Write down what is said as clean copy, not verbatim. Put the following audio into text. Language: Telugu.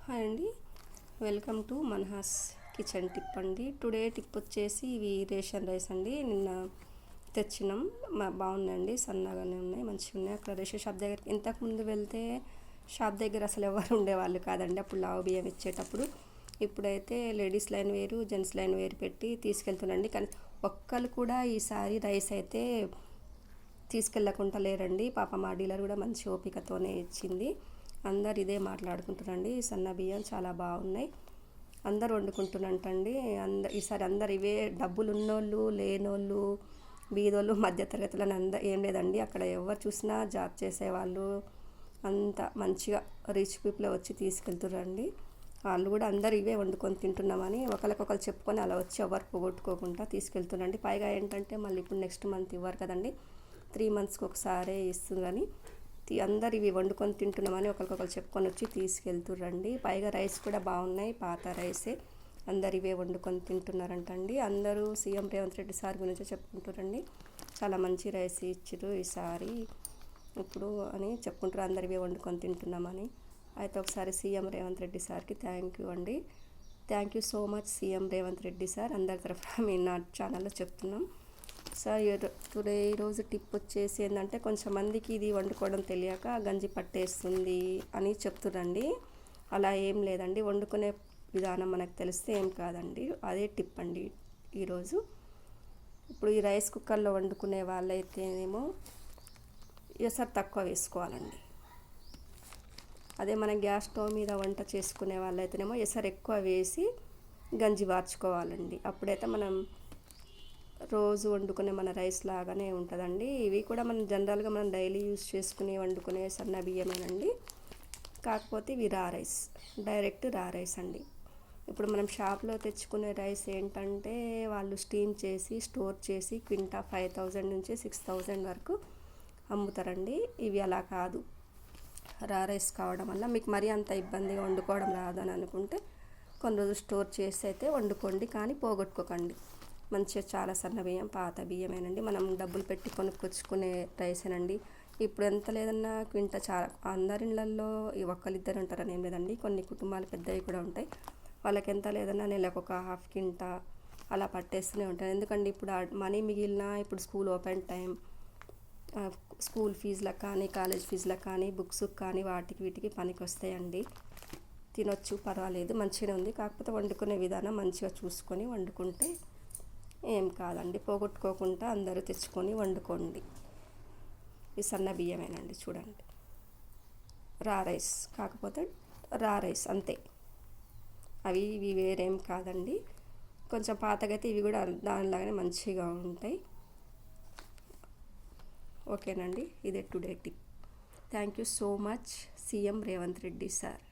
హాయ్ అండి, welcome to Manhas kitchen tip అండి. టుడే టిప్ వచ్చేసి ఇవి రేషన్ రైస్ అండి. నిన్న తెచ్చినాం, బాగున్నాయండి, సన్నగానే ఉన్నాయి, మంచిగా ఉన్నాయి. అక్కడ రేషన్ షాప్ దగ్గరికి ఇంతకుముందు వెళ్తే షాప్ దగ్గర అసలు ఎవరు ఉండేవాళ్ళు కాదండి. అప్పుడు లావు బియ్యం ఇచ్చేటప్పుడు. ఇప్పుడైతే లేడీస్ లైన్ వేరు, జెంట్స్ లైన్ వేరు పెట్టి తీసుకెళ్తున్నాండి. కానీ ఒక్కరు కూడా ఈసారి రైస్ అయితే తీసుకెళ్ళకుండా లేరండి. పాప మా డీలర్ కూడా మంచి ఓపికతోనే ఇచ్చింది. అందరు ఇదే మాట్లాడుకుంటున్నారండి. సన్న బియ్యం చాలా బాగున్నాయి, అందరు వండుకుంటున్నట్టండి. ఈసారి అందరు ఇవే, డబ్బులు ఉన్నోళ్ళు లేనోళ్ళు బీదోళ్ళు మధ్యతరగతులను ఏం లేదండి. అక్కడ ఎవరు చూసినా జాబ్ చేసేవాళ్ళు అంత మంచిగా రిచ్ పీపుల్ వచ్చి తీసుకెళ్తురండి. వాళ్ళు కూడా అందరు ఇవే వండుకొని తింటున్నామని ఒకరికొకరు చెప్పుకొని అలా వచ్చి ఎవరు పోగొట్టుకోకుండా తీసుకెళ్తున్నారండి. పైగా ఏంటంటే మళ్ళీ ఇప్పుడు నెక్స్ట్ మంత్ ఇవ్వరు కదండి, 3 monthsకి ఒకసారే ఇస్తుందని అందరు ఇవి వండుకొని తింటున్నామని ఒకరికొకరు చెప్పుకొని వచ్చి తీసుకెళ్తుర్రండి. పైగా రైస్ కూడా బాగున్నాయి, పాత రైసే. అందరు ఇవే వండుకొని తింటున్నారంటండి. అందరూ సీఎం రేవంత్ రెడ్డి సార్ గురించి చెప్పుకుంటారండి. చాలా మంచి రైస్ ఇచ్చిర్రు ఈసారి ఇప్పుడు అని చెప్పుకుంటారు. అందరు ఇవే వండుకొని తింటున్నామని. అయితే ఒకసారి సీఎం రేవంత్ రెడ్డి సార్కి థ్యాంక్ యూ అండి. Thank you so much CM Revanth Reddy sir. అందరి తరఫున మీ నా ఛానల్లో చెప్తున్నాం సార్. ఈరోజు టిప్ వచ్చేసి ఏంటంటే, కొంచెం మందికి ఇది వండుకోవడం తెలియక గంజి పట్టేస్తుంది అని చెప్తురండి. అలా ఏం లేదండి, వండుకునే విధానం మనకు తెలిస్తే ఏం కాదండి. అదే టిప్ అండి ఈరోజు. ఇప్పుడు ఈ రైస్ కుక్కర్లో వండుకునే వాళ్ళైతేనేమో ఎసరు తక్కువ వేసుకోవాలండి. అదే మన గ్యాస్ స్టవ్ మీద వంట చేసుకునే వాళ్ళైతేనేమో ఎసరు ఎక్కువ వేసి గంజి వార్చుకోవాలండి. అప్పుడైతే మనం రోజు వండుకునే మన రైస్ లాగానే ఉంటుందండి. ఇవి కూడా మనం జనరల్గా మనం డైలీ యూజ్ చేసుకుని వండుకునే సన్న బియ్యమేనండి. కాకపోతే ఇవి రా రైస్, డైరెక్ట్ రా రైస్ అండి. ఇప్పుడు మనం షాప్లో తెచ్చుకునే రైస్ ఏంటంటే వాళ్ళు స్టీమ్ చేసి స్టోర్ చేసి క్వింటా 5,000 నుంచి 6,000 వరకు అమ్ముతారండి. ఇవి అలా కాదు. రా రైస్ కావడం వల్ల మీకు మరీ అంత ఇబ్బందిగా వండుకోవడం రాదని అనుకుంటే కొన్ని రోజులు స్టోర్ చేసి అయితే వండుకోండి, కానీ పోగొట్టుకోకండి. మంచిగా చాలా సన్న బియ్యం, పాత బియ్యమేనండి. మనం డబ్బులు పెట్టి కొనుక్కొచ్చుకునే రైసేనండి. ఇప్పుడు ఎంత లేదన్నా క్వింట చాలా, అందరి ఇళ్ళల్లో ఈ ఒక్కరిద్దరు ఉంటారని ఏం లేదండి. కొన్ని కుటుంబాలు పెద్దవి కూడా ఉంటాయి. వాళ్ళకి ఎంత లేదన్నా నెలకు ఒక ½ క్వింటా అలా పట్టేస్తూనే ఉంటారు. ఎందుకంటే ఇప్పుడు మనీ మిగిలిన, ఇప్పుడు స్కూల్ ఓపెన్ టైం, స్కూల్ ఫీజులకు కానీ కాలేజ్ ఫీజులకు కానీ బుక్స్కి కానీ వాటికి వీటికి పనికి వస్తాయండి. తినొచ్చు, పర్వాలేదు, మంచిగానే ఉంది. కాకపోతే వండుకునే విధానం మంచిగా చూసుకొని వండుకుంటే ఏం కాదండి. పోగొట్టుకోకుండా అందరూ తెచ్చుకొని వండుకోండి. ఈ సన్న బియ్యమేనండి, చూడండి, రా రైస్. కాకపోతే రా రైస్ అంతే, అవి ఇవి వేరేం కాదండి. కొంచెం పాతగా అయితే ఇవి కూడా దానిలాగానే మంచిగా ఉంటాయి. ఓకేనండి, ఇదే today tip. Thank you so much CM Revanth Reddy sir.